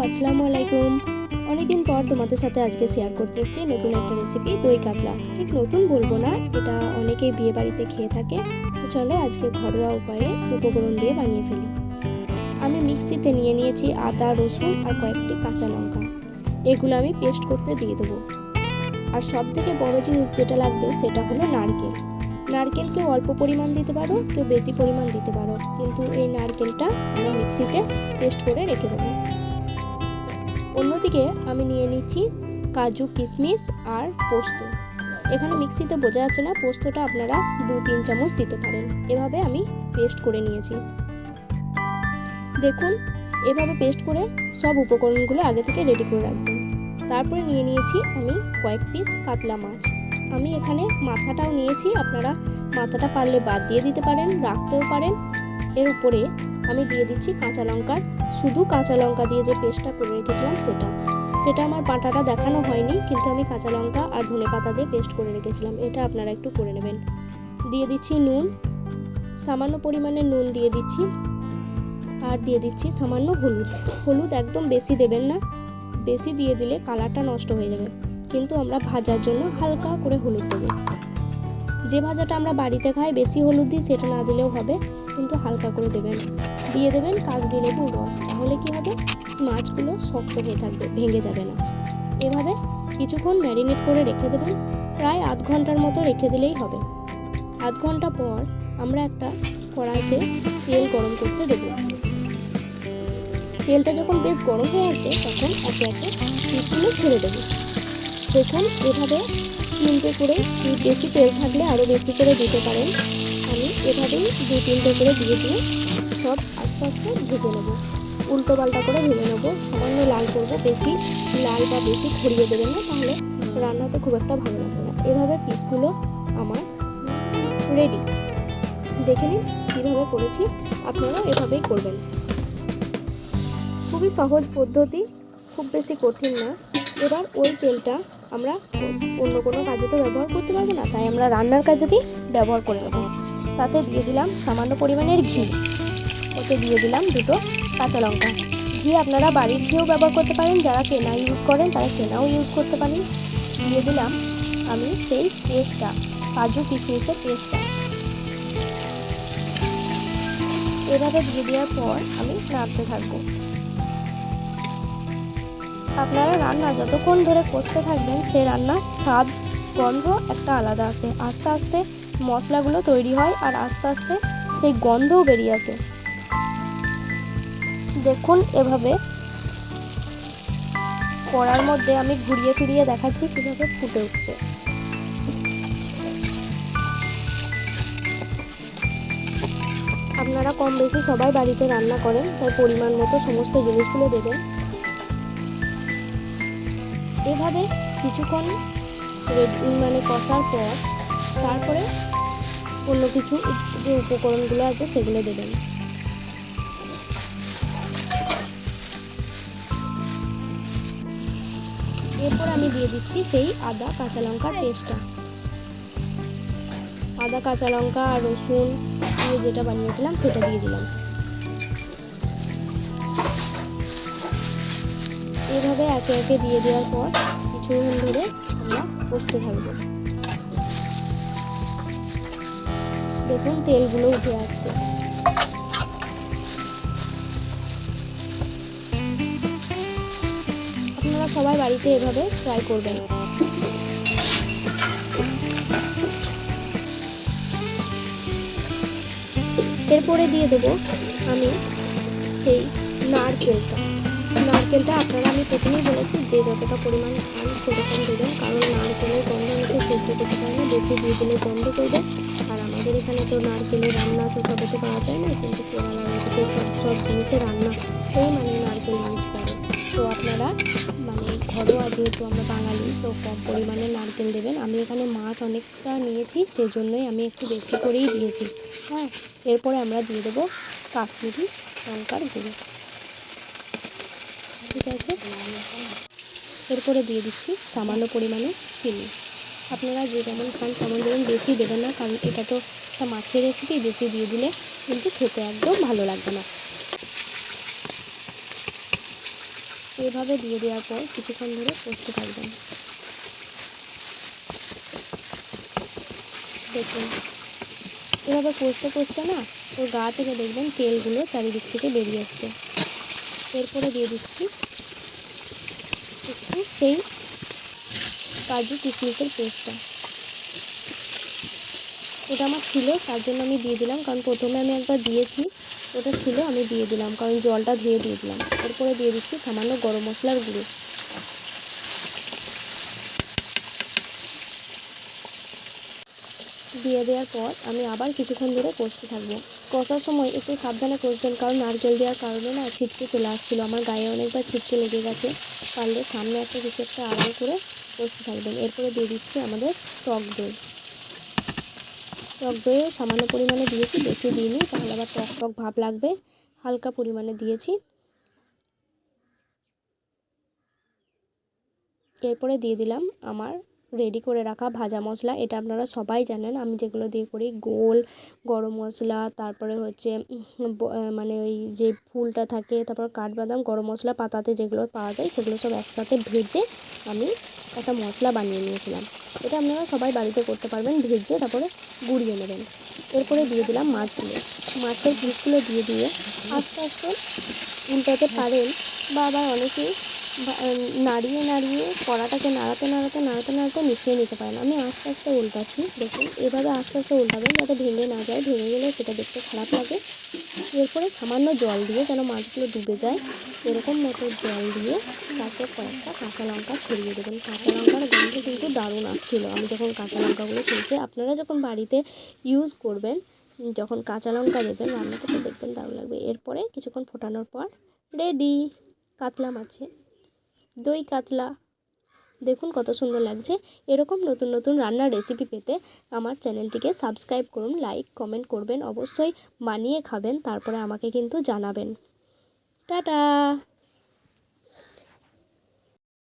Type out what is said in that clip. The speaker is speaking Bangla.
আসসালামু আলাইকুম। অনেকদিন পর তোমাদের সাথে আজকে শেয়ার করতে এসেছি নতুন একটা রেসিপি, দই কাতলা। ঠিক নতুন বলবো না, এটা অনেকেই বিয়ে বাড়িতে খেয়ে থাকে। তো চলো আজকে ঘরোয়া উপায়ে উপকরণ দিয়ে বানিয়ে ফেলি। আমি মিক্সিতে নিয়ে নিয়েছি আদা, রসুন আর কয়েকটি কাঁচা লঙ্কা। এগুলো আমি পেস্ট করতে দিয়ে দেবো। আর সব থেকে বড় জিনিস যেটা লাগবে সেটা হলো নারকেল। নারকেল কেউ অল্প পরিমাণ দিতে পারো, কেউ বেশি পরিমাণ দিতে পারো, কিন্তু এই নারকেলটা আমি মিক্সিতে পেস্ট করে রেখে দেবো। অন্যদিকে আমি নিয়ে নিচ্ছি কাজু, কিশমিশ আর পোস্ত। এখানে মিক্সিতে বোঝা যাচ্ছে না, পোস্তটা আপনারা 2-3 চামচ দিতে পারেন। এভাবে আমি পেস্ট করে নিয়েছি। দেখুন, এভাবে পেস্ট করে সব উপকরণগুলো আগে থেকে রেডি করে রাখবেন। তারপরে নিয়ে নিয়েছি আমি কয়েক পিস কাতলা মাছ। আমি এখানে মাথাটাও নিয়েছি, আপনারা মাথাটা পারলে বাদ দিয়ে দিতে পারেন, রাখতেও পারেন। এর উপরে আমি দিয়ে দিচ্ছি কাঁচা লঙ্কার, শুধু কাঁচা লঙ্কা দিয়ে যে পেস্টটা করে রেখেছিলাম সেটা আমার বাটাটা দেখানো হয়নি, কিন্তু আমি কাঁচা লঙ্কা আর ধনেপাতা দিয়ে পেস্ট করে রেখেছিলাম। এটা আপনারা একটু করে নেবেন। দিয়ে দিচ্ছি নুন, সামান্য পরিমাণে নুন দিয়ে দিচ্ছি। আর দিয়ে দিচ্ছি সামান্য হলুদ একদম বেশি দেবেন না, বেশি দিয়ে দিলে কালারটা নষ্ট হয়ে যাবে। কিন্তু আমরা ভাজার জন্য হালকা করে হলুদ দেবো। যে ভাজাটা আমরা বাড়িতে খাই বেশি হলুদ দিই সেটা না দিলেও হবে, কিন্তু হালকা করে দেবেন। দিয়ে দেবেন কাগজি লেবুর রস, তাহলে কি হবে, মাছগুলো শক্ত হয়ে থাকবে, ভেঙে যাবে না। এভাবে কিছুক্ষণ ম্যারিনেট করে রেখে দেবেন, প্রায় আধ ঘন্টার মতো রেখে দিলেই হবে। আধ ঘন্টা পর আমরা একটা কড়াইতে তেল গরম করতে দেবো। তেলটা যখন বেশ গরম হয়ে আসবে তখন একে একে পিসগুলো ছেড়ে দেবো। দেখুন, এভাবে 3টে করে, বেশি তেল থাকলে আরও বেশি করে দিতে পারেন। আমি এভাবেই 2-3টে করে দিয়ে সব আস্তে আস্তে ভেজে নেবো। উল্টো পাল্টা করে ভেজে নেবো, সামান্য লাল করবো, বেশি লাল বা বেশি ছড়িয়ে দেবেন না, তাহলে রান্নাতে খুব একটা ভালো লাগবে না। এভাবে পিসগুলো আমার রেডি। দেখে নিন কীভাবে করেছি, আপনারাও এভাবেই করবেন। খুবই সহজ পদ্ধতি, খুব বেশি কঠিন না। এবার ওই তেলটা আমরা অন্য কোনো কাজে তো ব্যবহার করতে পারবো না, তাই আমরা রান্নার কাজেতেই ব্যবহার করে নেব। তাতে দিয়ে দিলাম সামান্য পরিমাণের ঘি, ওতে দিয়ে দিলাম 2টো কাঁচা লঙ্কা। ঘি আপনারা বাড়ির ঘিও ব্যবহার করতে পারেন, যারা কেনা ইউজ করেন তারা কেনাও ইউজ করতে পারেন। দিয়ে দিলাম আমি সেই পেস্টটা, কাজু কিশমিশের পেস্টটা। এভাবে দিয়ে দেওয়ার পর আমি নাড়তে থাকবো। আপনারা রান্না যতক্ষণ ধরে কষতে থাকবেন সেই রান্নার স্বাদ, গন্ধ একটা আলাদা আসে। আস্তে আস্তে মশলাগুলো তৈরি হয় আর আস্তে আস্তে সেই গন্ধও বেরিয়ে আসে। দেখুন, এভাবে কড়ার মধ্যে আমি ঘুরিয়ে ফিরিয়ে দেখাচ্ছি কীভাবে ফুটে উঠছে। আপনারা কম বেশি সবাই বাড়িতে রান্না করেন, তাই পরিমাণ মতো সমস্ত জিনিসগুলো দেবেন। এভাবে কিছুক্ষণ কষার পর তারপরে অন্য কিছু যে উপকরণগুলো আছে সেগুলো দেবেন। এরপর আমি দিয়ে দিচ্ছি সেই আদা কাঁচা লঙ্কার পেস্টটা। আদা কাঁচা লঙ্কা আর রসুন দিয়ে যেটা বানিয়েছিলাম সেটা দিয়ে দিলাম। এভাবে একে একে দিয়ে দেওয়ার পর কিছুক্ষণ ধরে আমরা কষতে থাকবো। দেখুন তেলগুলো উঠে আসছে। আপনারা সবাই বাড়িতে এভাবে ট্রাই করবেন। এরপরে দিয়ে দেবো আমি সেই নারকেলটা আপনারা, আমি প্রথমেই বলেছি যে যতটা পরিমাণ খান সেরকম দেবেন, কারণ নারকেলের গন্ধ অনেকে সহ্য করতে পারে না, বেশি দিয়ে দিলে গন্ধ করবে। আর আমাদের এখানে তো নারকেলের রান্না তো সবাইতে পাওয়া যায় না, কিন্তু কেরালাতে সব জিনিসে রান্না সেই নারকেল ইউজ করে। তো আপনারা ঘরোয়া, যেহেতু আমরা বাঙালি, তো কম পরিমাণে নারকেল দেবেন। আমি এখানে মাছ অনেকটা নিয়েছি, সেজন্যই আমি একটু বেশি করেই দিয়েছি। হ্যাঁ, এরপরে আমরা দিয়ে দেবো কাশ্মীরি লঙ্কার গুঁড়ো। ঠিক আছে, এরপরে দিয়ে দিচ্ছি সামান্য পরিমাণে চিনি। আপনারা যে যেমন খান তেমন দেবেন, বেশি দেবেন না, কারণ এটা তো একটা মাছের রেসিপি, বেশি দিয়ে দিলে কিন্তু খেতে একদম ভালো লাগবে না। এভাবে দিয়ে দেওয়ার পর কিছুক্ষণ ধরে কষতে থাকবেন। দেখুন এভাবে কষতে কষতে না ওর গা থেকে দেখবেন তেলগুলো চারিদিক থেকে বেরিয়ে আসছে। এরপরে দিয়ে দিচ্ছি একটু সেই কাজু কিশমিশের পেস্টটা। ওটা আমার ছিল তার জন্য আমি দিয়ে দিলাম, কারণ প্রথমে আমি একবার দিয়েছি, ওটা ছিল আমি দিয়ে দিলাম, কারণ জলটা ধুয়ে দিয়ে দিলাম। এরপরে দিয়ে দিচ্ছি সামান্য গরম মশলার গুঁড়ো। দিয়ে দেওয়ার পর আমি আবার কিছুক্ষণ ধরে কষতে থাকবো। কষার সময় একটু সাবধানে কষবেন, কারণ নারকেল দেওয়ার কারণে না ছিটকে চলে আসছিলো, আমার গায়ে অনেকবার ছিটকে লেগে গেছে। পারলে সামনে একটা কিছু একটা আড়াল করে কষতে থাকবেন। এরপরে দিয়ে দিচ্ছি আমাদের টক দই। টক দইও সামান্য পরিমাণে দিয়েছি, বেশি দিইনি, তাহলে আবার টক টক ভাব লাগবে। হালকা পরিমাণে দিয়েছি। এরপরে দিয়ে দিলাম আমার রেডি করে রাখা ভাজা মশলা। এটা আপনারা সবাই জানেন আমি যেগুলো দিয়ে করি, গোল গরম মশলা, তারপরে হচ্ছে মানে ওই যে ফুলটা থাকে, তারপর কাঠবাদাম, গরম মশলা পাতাতে যেগুলো পাওয়া যায় সেগুলো সব একসাথে ভেজে আমি একটা মশলা বানিয়ে নিয়েছিলাম। এটা আপনারা সবাই বাড়িতে করতে পারবেন, ভেজে তারপরে গুঁড়িয়ে নেবেন। এরপরে দিয়ে দিলাম মাছগুলো। মাছের পিসগুলো দিয়ে আস্তে আস্তে উল্টাতে পারেন, বা আবার অনেকেই নাড়িয়ে নাড়িয়ে কড়াটাকে নাড়াতে মিশিয়ে নিতে পারেন। আমি আস্তে আস্তে উল্টাচ্ছি। দেখুন এভাবে আস্তে আস্তে উল্টাবেন যাতে ভেঙে না যায়, ভেঙে গেলে সেটা দেখতে খারাপ লাগে। এরপরে সামান্য জল দিয়ে যেন মাছগুলো ডুবে যায় এরকম মতো জল দিয়ে তারপর কয়েকটা কাঁচা লঙ্কা ছড়িয়ে দেবেন। কাঁচা লঙ্কার গন্ধ কিন্তু দারুণ আসছিল আমি যখন কাঁচা লঙ্কাগুলো ছড়িয়েছি। আপনারা যখন বাড়িতে ইউজ করবেন, যখন কাঁচা লঙ্কা দেবেন রান্নাটা তো দেখবেন দারুণ লাগবে। এরপরে কিছুক্ষণ ফোটানোর পর রেডি কাতলা মাছের দই কাতলা। দেখুন কত সুন্দর লাগছে। এরকম নতুন নতুন রান্নার রেসিপি পেতে আমার চ্যানেলটিকে সাবস্ক্রাইব করুন, লাইক কমেন্ট করবেন, অবশ্যই বানিয়ে খাবেন, তারপরে আমাকে কিন্তু জানাবেন। টাটা।